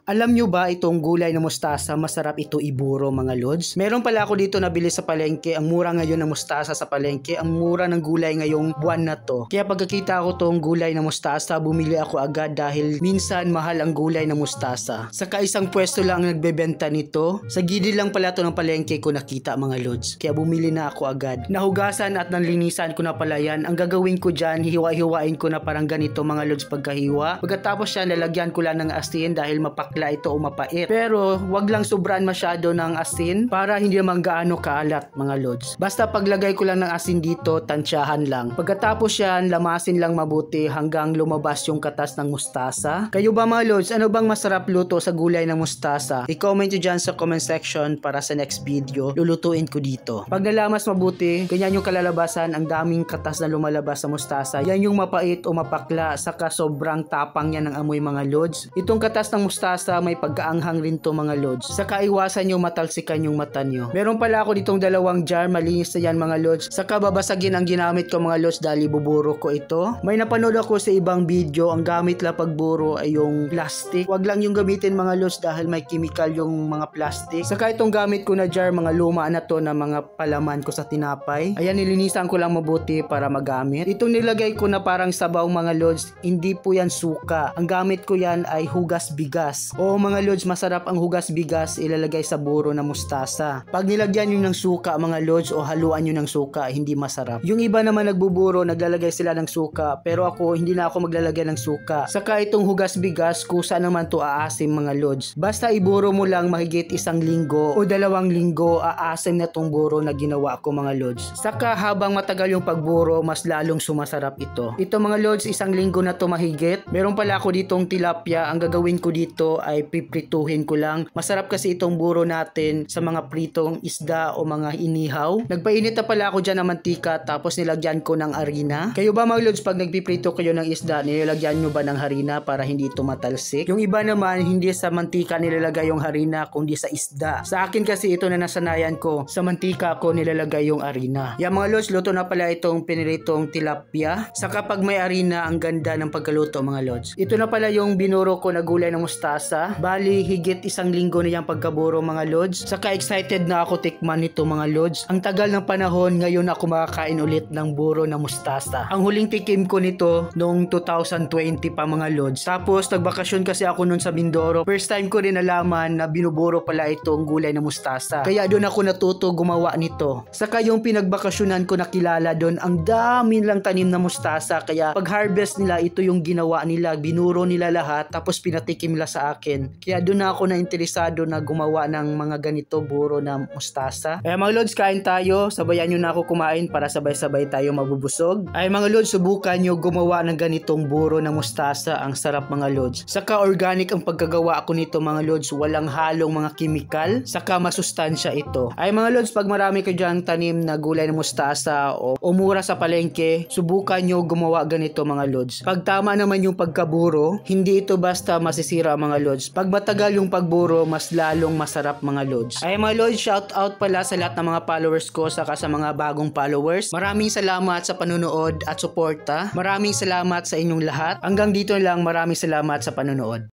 Alam nyo ba itong gulay na mustasa, masarap ito iburo mga lods? Meron pala ako dito nabili sa palengke. Ang mura ngayon ng mustasa sa palengke. Ang mura ng gulay ngayong buwan na to. Kaya pagkakita ko tong gulay na mustasa, bumili ako agad dahil minsan mahal ang gulay na mustasa. Saka isang pwesto lang ang nagbebenta nito. Sa gilid lang pala to ng palengke ko nakita mga lods. Kaya bumili na ako agad. Nahugasan at nanlinisan ko na pala yan. Ang gagawin ko dyan, hiwa-hiwain ko na parang ganito mga lods pagkahiwa. Pagkatapos yan, lalagyan ko lang ng asin dahil mapakla ito o mapait. Pero wag lang sobrahan masyado ng asin para hindi naman gaano kaalat mga lods. Basta paglagay ko lang ng asin dito, tansyahan lang. Pagkatapos yan, lamasin lang mabuti hanggang lumabas yung katas ng mustasa. Kayo ba mga lods, ano bang masarap luto sa gulay ng mustasa? I-comment nyo dyan sa comment section para sa next video. Lulutuin ko dito. Pag nalamas mabuti, ganyan yung kalalabasan, ang daming katas na lumalabas sa mustasa. Yan yung mapait o mapakla, saka sobrang tapang yan ng amoy mga lods. Itong katas ng mustasa may pagkaanghang rin to mga lods. Saka iwasan nyo matalsikan yung mata nyo. Meron pala ako ditong dalawang jar, malinis na yan mga lods. Saka babasagin ang ginamit ko mga lods dahil ibuburo ko ito. May napanood ako sa ibang video, ang gamit lang pagburo ay yung plastic. Wag lang yung gamitin mga lods dahil may chemical yung mga plastic. Saka itong gamit ko na jar, mga luma na to na mga palaman ko sa tinapay. Ayan, nilinisan ko lang mabuti para magamit. Itong nilagay ko na parang sabaw mga lods, hindi po yan suka. Ang gamit ko yan ay hugas bigas. O mga lods, masarap ang hugas bigas ilalagay sa buro na mustasa. Pag nilagyan nyo ng suka mga lods o haluan nyo ng suka, hindi masarap. Yung iba naman nagbuburo, naglalagay sila ng suka, pero ako hindi na ako maglalagay ng suka. Saka itong hugas bigas, kusa naman to aasim mga lods. Basta iburo mo lang mahigit 1 linggo o 2 linggo, aasim na tong buro na ginawa ko mga lods. Saka habang matagal yung pagburo, mas lalong sumasarap ito. Ito mga lods, 1 linggo na to mahigit. Meron pala ako ditong tilapia. Ang gagawin ko dito ay piprituhin ko lang. Masarap kasi itong buro natin sa mga pritong isda o mga inihaw. Nagpainit na pala ako dyan ng mantika tapos nilagyan ko ng harina. Kayo ba mga lods, pag nagpiprito kayo ng isda, nilagyan nyo ba ng harina para hindi ito matalsik? Yung iba naman, hindi sa mantika nilalagay yung harina kundi sa isda. Sa akin kasi ito na nasanayan ko, sa mantika ko nilalagay yung harina. Yan mga lods, luto na pala itong piniritong tilapia. Saka pag may harina, ang ganda ng pagkaluto mga lods. Ito na pala yung binuro ko na gulay ng mustasa. Bali, higit 1 linggo na yung pagkaburo mga lods. Saka excited na ako tikman nito mga lods. Ang tagal ng panahon, ngayon ako makakain ulit ng buro na mustasa. Ang huling tikim ko nito noong 2020 pa mga lods. Tapos nagbakasyon kasi ako noon sa Mindoro. First time ko rin nalaman na binuburo pala itong gulay na mustasa. Kaya doon ako natuto gumawa nito. Saka yung pinagbakasyonan ko nakilala doon, ang dami lang tanim na mustasa. Kaya pag harvest nila, ito yung ginawa nila. Binuro nila lahat tapos pinatikim nila sa akin. Kaya doon na ako na interesado na gumawa ng mga ganito buro na mustasa. Ay mga lods, kain tayo. Sabayan nyo na ako kumain para sabay-sabay tayo mabubusog. Ay mga lods, subukan nyo gumawa ng ganitong buro na mustasa. Ang sarap mga lods. Saka organic ang pagkagawa ko nito mga lods. Walang halong mga kimikal. Saka masustansya ito. Ay mga lods, pag marami ka dyan tanim na gulay na mustasa o mura sa palengke, subukan nyo gumawa ganito mga lods. Pag tama naman yung pagkaburo, hindi ito basta masisira mga lods. Pag matagal yung pagburo, mas lalong masarap mga lods. Ay mga lods, shout out pala sa lahat ng mga followers ko saka sa mga bagong followers. Maraming salamat sa panunood at suporta. Maraming salamat sa inyong lahat. Hanggang dito lang, maraming salamat sa panunood.